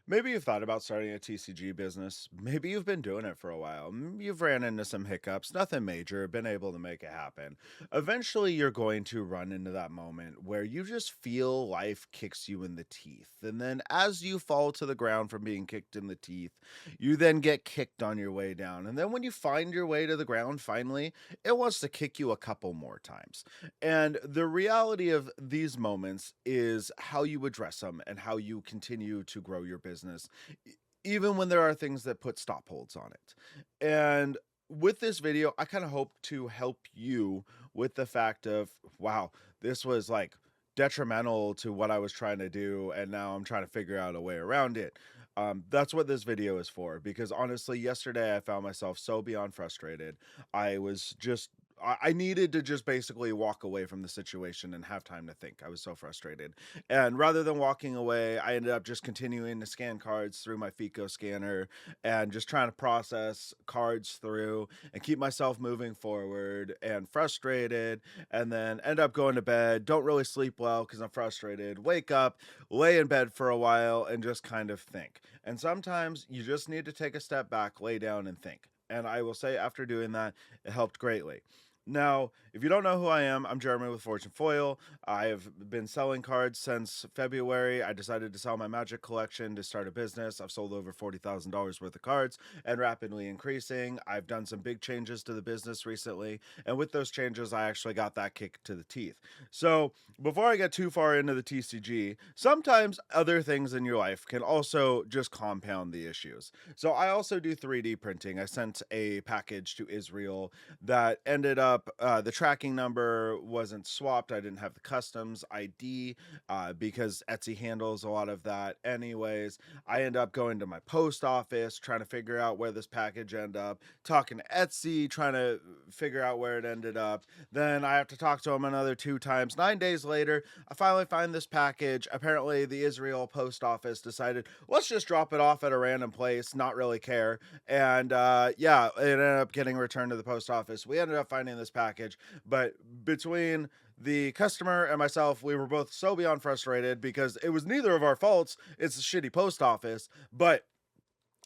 Maybe you've thought about starting a TCG business. Maybe you've been doing it for a while. You've ran into some hiccups, nothing major, been able to make it happen. Eventually, you're going to run into that moment where you just feel life kicks you in the teeth. And then, as you fall to the ground from being kicked in the teeth, you then get kicked on your way down. And then, when you find your way to the ground finally, it wants to kick you a couple more times. And the reality of these moments is how you address them and how you continue to grow your business, even when there are things that put stop holds on it. And with this video, I kind of hope to help you with the fact of, wow, this was like detrimental to what I was trying to do. And now I'm trying to figure out a way around it. That's what this video is for, because honestly, yesterday I found myself so beyond frustrated. I was just I needed to just basically walk away from the situation and have time to think. I was so frustrated. And rather than walking away, I ended up just continuing to scan cards through my FICO scanner and just trying to process cards through and keep myself moving forward and frustrated. And then end up going to bed. Don't really sleep well because I'm frustrated. Wake up, lay in bed for a while, and just kind of think. And sometimes you just need to take a step back, lay down, and think. And I will say, after doing that, it helped greatly. Now, if you don't know who I am, I'm Jeremy with Fortune Foil. I have been selling cards since February. I decided to sell my Magic collection to start a business. I've sold over $40,000 worth of cards and rapidly increasing. I've done some big changes to the business recently, and with those changes, I actually got that kick to the teeth. So, before I get too far into the TCG, sometimes other things in your life can also just compound the issues. So, I also do 3D printing. I sent a package to Israel that ended up the tracking number wasn't swapped. I didn't have the customs ID because Etsy handles a lot of that. Anyways, I end up going to my post office trying to figure out where this package ended up, talking to Etsy, trying to figure out where it ended up. Then I have to talk to them another 2 times. 9 days later, I finally find this package. Apparently, the Israel post office decided, let's just drop it off at a random place, not really care. And yeah, it ended up getting returned to the post office. We ended up finding this package, but between the customer and myself, we were both so beyond frustrated because it was neither of our faults. It's a shitty post office. But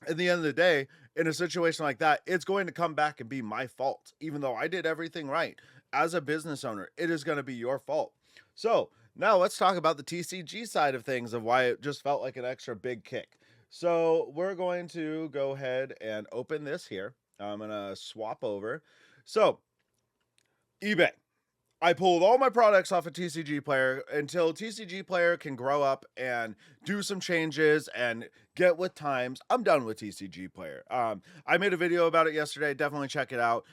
at the end of the day, in a situation like that, it's going to come back and be my fault, even though I did everything right. As a business owner, it is going to be your fault. So now let's talk about the TCG side of things, of why it just felt like an extra big kick. So we're going to go ahead and open this here. I'm going to swap over. So eBay. I pulled all my products off of TCG Player until TCG Player can grow up and do some changes and get with times. I'm done with TCG Player. I made a video about it yesterday. Definitely check it out.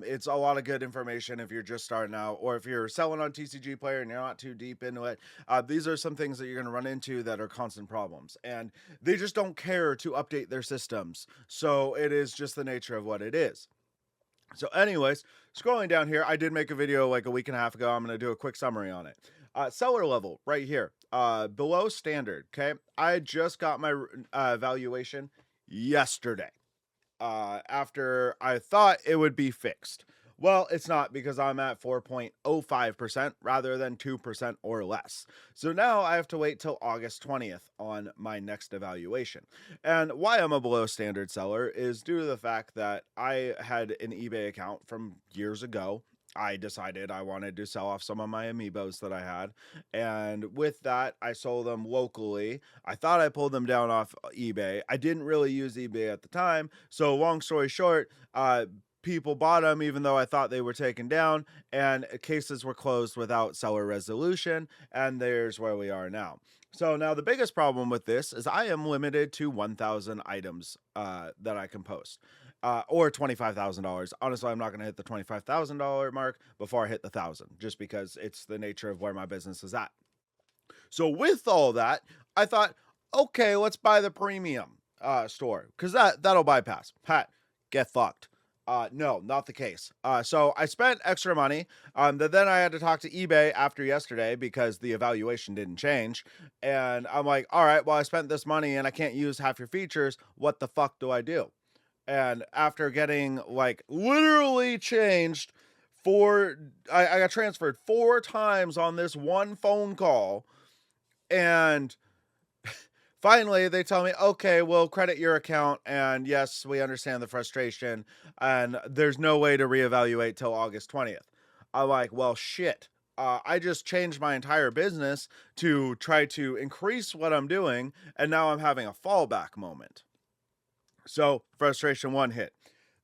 It's a lot of good information if you're just starting out, or if you're selling on TCG Player and you're not too deep into it. These are some things that you're going to run into that are constant problems, and they just don't care to update their systems. So it is just the nature of what it is. So anyways, scrolling down here, I did make a video like a week and a half ago. I'm going to do a quick summary on it. Seller level right here, below standard. Okay. I just got my valuation yesterday, after I thought it would be fixed. Well, it's not, because I'm at 4.05% rather than 2% or less. So now I have to wait till August 20th on my next evaluation. And why I'm a below standard seller is due to the fact that I had an eBay account from years ago. I decided I wanted to sell off some of my amiibos that I had. And with that, I sold them locally. I thought I pulled them down off eBay. I didn't really use eBay at the time. So long story short, people bought them even though I thought they were taken down, and cases were closed without seller resolution. And there's where we are now. So now the biggest problem with this is I am limited to 1,000 items that I can post. Or $25,000. Honestly, I'm not going to hit the $25,000 mark before I hit the 1,000, just because it's the nature of where my business is at. So with all that, I thought, okay, let's buy the premium store, because that'll bypass. Pat, get fucked. No, not the case. So I spent extra money. That then I had to talk to eBay after yesterday because the evaluation didn't change. And I'm like, all right, well, I spent this money and I can't use half your features. What the fuck do I do? And after getting like literally changed I got transferred 4 times on this one phone call, and Finally, they tell me, okay, we'll credit your account. And yes, we understand the frustration. And there's no way to reevaluate till August 20th. I'm like, well, shit. I just changed my entire business to try to increase what I'm doing. And now I'm having a fallback moment. So frustration one hit.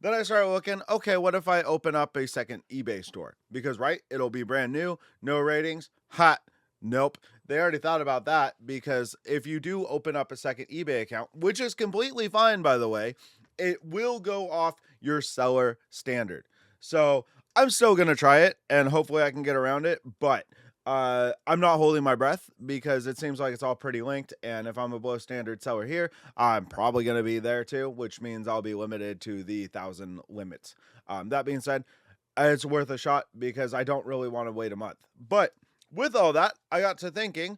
Then I started looking, okay, what if I open up a second eBay store? Because, right, it'll be brand new, no ratings. Hot. Nope. They already thought about that because if you do open up a second eBay account, which is completely fine, by the way, it will go off your seller standard. So I'm still going to try it and hopefully I can get around it. But I'm not holding my breath because it seems like it's all pretty linked. And if I'm a below standard seller here, I'm probably going to be there too, which means I'll be limited to the 1,000 limits. That being said, it's worth a shot because I don't really want to wait a month. But with all that, I got to thinking,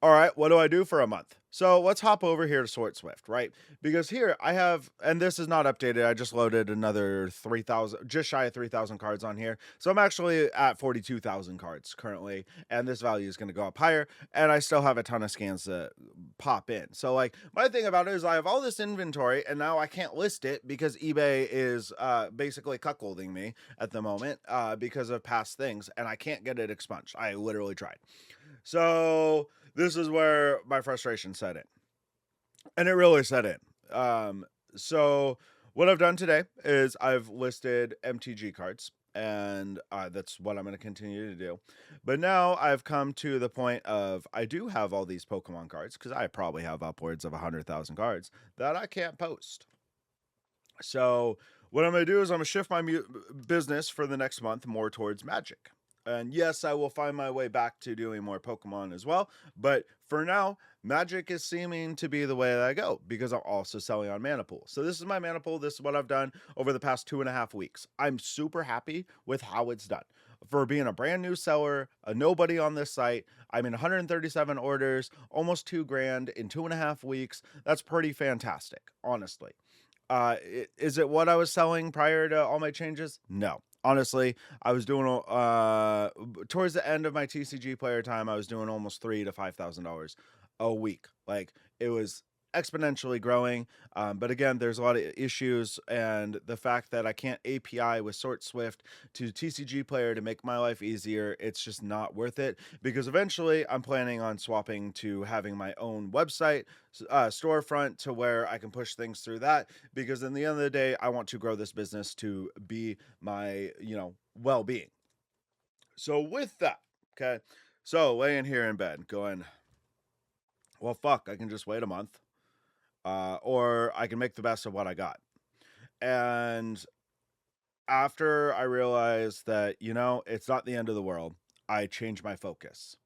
all right, what do I do for a month? So let's hop over here to Sort Swift, right? Because here I have, and this is not updated. I just loaded another 3,000, just shy of 3,000 cards on here. So I'm actually at 42,000 cards currently, and this value is going to go up higher. And I still have a ton of scans to pop in. So like my thing about it is I have all this inventory, and now I can't list it because eBay is basically cuckolding me at the moment because of past things, and I can't get it expunged. I literally tried. So this is where my frustration set in, and it really set in. So what I've done today is I've listed MTG cards, and that's what I'm going to continue to do. But now I've come to the point of I do have all these Pokemon cards because I probably have upwards of 100,000 cards that I can't post. So what I'm going to do is I'm going to shift my business for the next month more towards Magic. And yes, I will find my way back to doing more Pokemon as well. But for now, Magic is seeming to be the way that I go because I'm also selling on Mana Pool. So this is my Mana Pool. This is what I've done over the past 2.5 weeks. I'm super happy with how it's done. For being a brand new seller, a nobody on this site, I'm in 137 orders, almost 2 grand in 2.5 weeks. That's pretty fantastic, honestly. Is it what I was selling prior to all my changes? No. Honestly, I was doing towards the end of my TCG player time, I was doing almost $3,000 to $5,000 a week. Like it was exponentially growing. But again, there's a lot of issues, and the fact that I can't API with Sort Swift to TCG player to make my life easier, it's just not worth it. Because eventually, I'm planning on swapping to having my own website storefront to where I can push things through that. Because in the end of the day, I want to grow this business to be my well-being. So with that, okay, so laying here in bed, going, well, fuck, I can just wait a month or I can make the best of what I got. And after I realized that, it's not the end of the world, I changed my focus.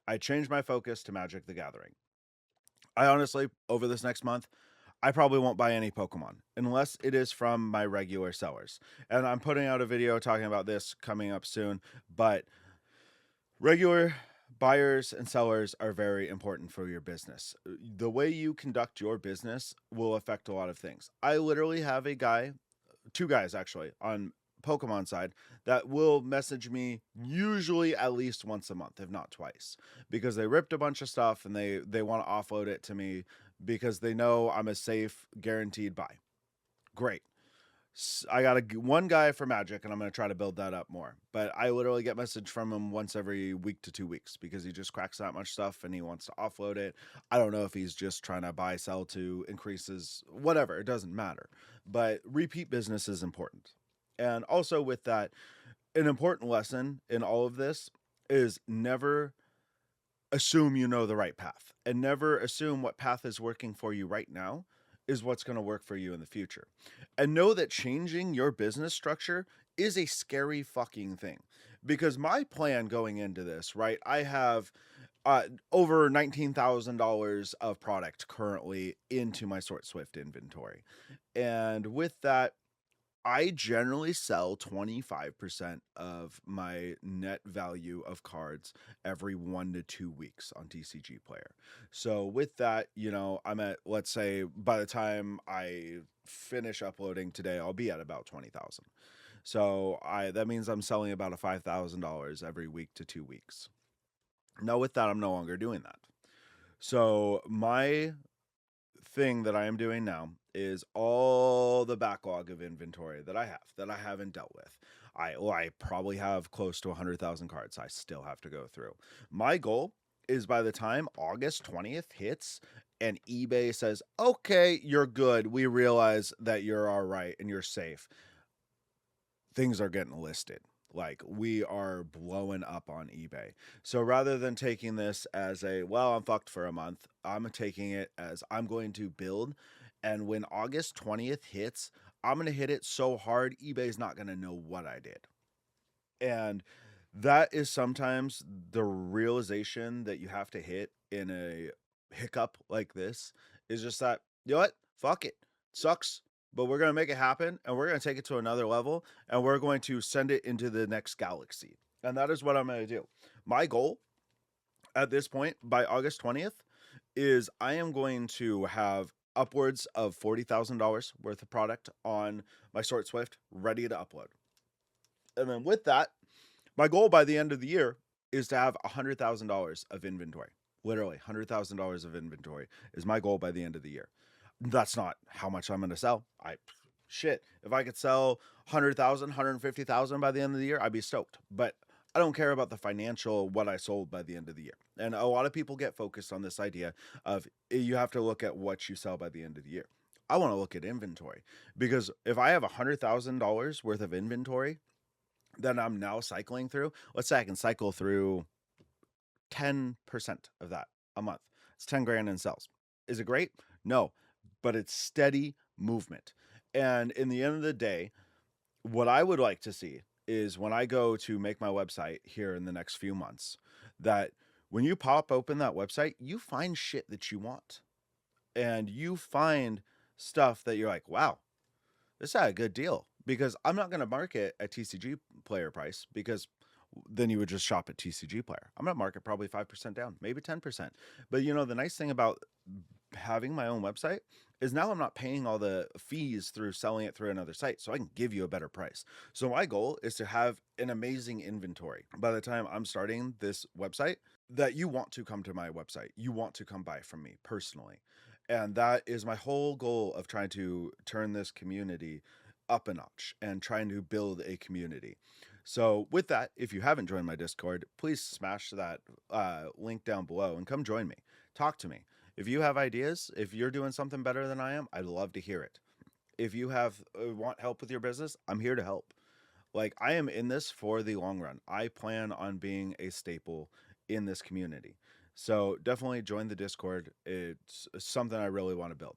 I changed my focus to Magic the Gathering. I honestly, over this next month, I probably won't buy any Pokemon unless it is from my regular sellers. And I'm putting out a video talking about this coming up soon, but regular buyers and sellers are very important for your business. The way you conduct your business will affect a lot of things. I literally have a guy, two guys actually, on Pokemon side that will message me usually at least once a month, if not twice, because they ripped a bunch of stuff and they want to offload it to me because they know I'm a safe, guaranteed buy. Great. I got one guy for Magic, and I'm going to try to build that up more. But I literally get message from him once every week to 2 weeks because he just cracks that much stuff and he wants to offload it. I don't know if he's just trying to buy, sell to increase his whatever. It doesn't matter. But repeat business is important. And also with that, an important lesson in all of this is never assume you know the right path, and never assume what path is working for you right now is what's going to work for you in the future. And know that changing your business structure is a scary fucking thing. Because my plan going into this, right, I have over $19,000 of product currently into my Sort Swift inventory. And with that, I generally sell 25% of my net value of cards every 1 to 2 weeks on TCG Player. So with that, I'm at, let's say by the time I finish uploading today, I'll be at about 20,000. So that means I'm selling about a $5,000 every week to 2 weeks. Now with that, I'm no longer doing that. So my thing that I am doing now is all the backlog of inventory that I haven't dealt with. I probably have close to 100,000 cards I still have to go through. My goal is by the time August 20th hits and eBay says, "Okay, you're good. We realize that you're all right and you're safe." Things are getting listed. Like we are blowing up on eBay. So rather than taking this as a, well, I'm fucked for a month, I'm taking it as I'm going to build. And when August 20th hits, I'm going to hit it so hard, eBay's not going to know what I did. And that is sometimes the realization that you have to hit in a hiccup like this is just that, you know what? Fuck it. Sucks, but we're going to make it happen and we're going to take it to another level and we're going to send it into the next galaxy. And that is what I'm going to do. My goal at this point by August 20th is I am going to have upwards of $40,000 worth of product on my Sort Swift ready to upload. And then with that, my goal by the end of the year is to have $100,000 of inventory. Literally, $100,000 of inventory is my goal by the end of the year. That's not how much I'm going to sell. Shit, if I could sell 100,000, 150,000 by the end of the year, I'd be stoked. But I don't care about the financial what I sold by the end of the year. And a lot of people get focused on this idea of you have to look at what you sell by the end of the year. I want to look at inventory because if I have $100,000 worth of inventory that I'm now cycling through, let's say I can cycle through 10% of that a month. It's 10 grand in sales. Is it great? No, but it's steady movement. And in the end of the day, what I would like to see is when I go to make my website here in the next few months, that when you pop open that website, you find shit that you want and you find stuff that you're like, wow, this is a good deal, because I'm not going to market at TCG player price because then you would just shop at TCG player. I'm going to market probably 5% down, maybe 10%. But you know, the nice thing about having my own website is now I'm not paying all the fees through selling it through another site, so I can give you a better price. So my goal is to have an amazing inventory by the time I'm starting this website that you want to come to my website, you want to come buy from me personally. And that is my whole goal of trying to turn this community up a notch and trying to build a community. So with that, if you haven't joined my Discord, please smash that link down below and come join me. Talk to me. If you have ideas, if you're doing something better than I am, I'd love to hear it. If you have want help with your business, I'm here to help. Like, I am in this for the long run. I plan on being a staple in this community. So definitely join the Discord. It's something I really want to build.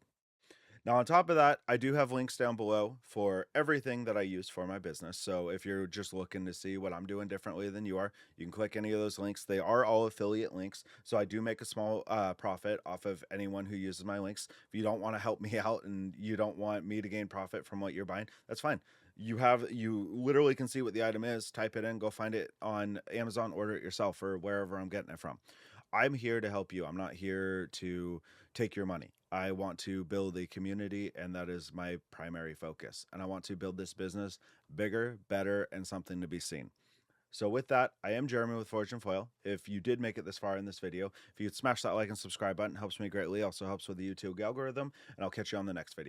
Now, on top of that, I do have links down below for everything that I use for my business. So if you're just looking to see what I'm doing differently than you are, you can click any of those links. They are all affiliate links. So I do make a small profit off of anyone who uses my links. If you don't want to help me out and you don't want me to gain profit from what you're buying, that's fine. You literally can see what the item is, type it in, go find it on Amazon, order it yourself or wherever I'm getting it from. I'm here to help you. I'm not here to take your money. I want to build a community, and that is my primary focus. And I want to build this business bigger, better, and something to be seen. So with that, I am Jeremy with Forge and Foil. If you did make it this far in this video, if you could smash that like and subscribe button, helps me greatly. Also helps with the YouTube algorithm, and I'll catch you on the next video.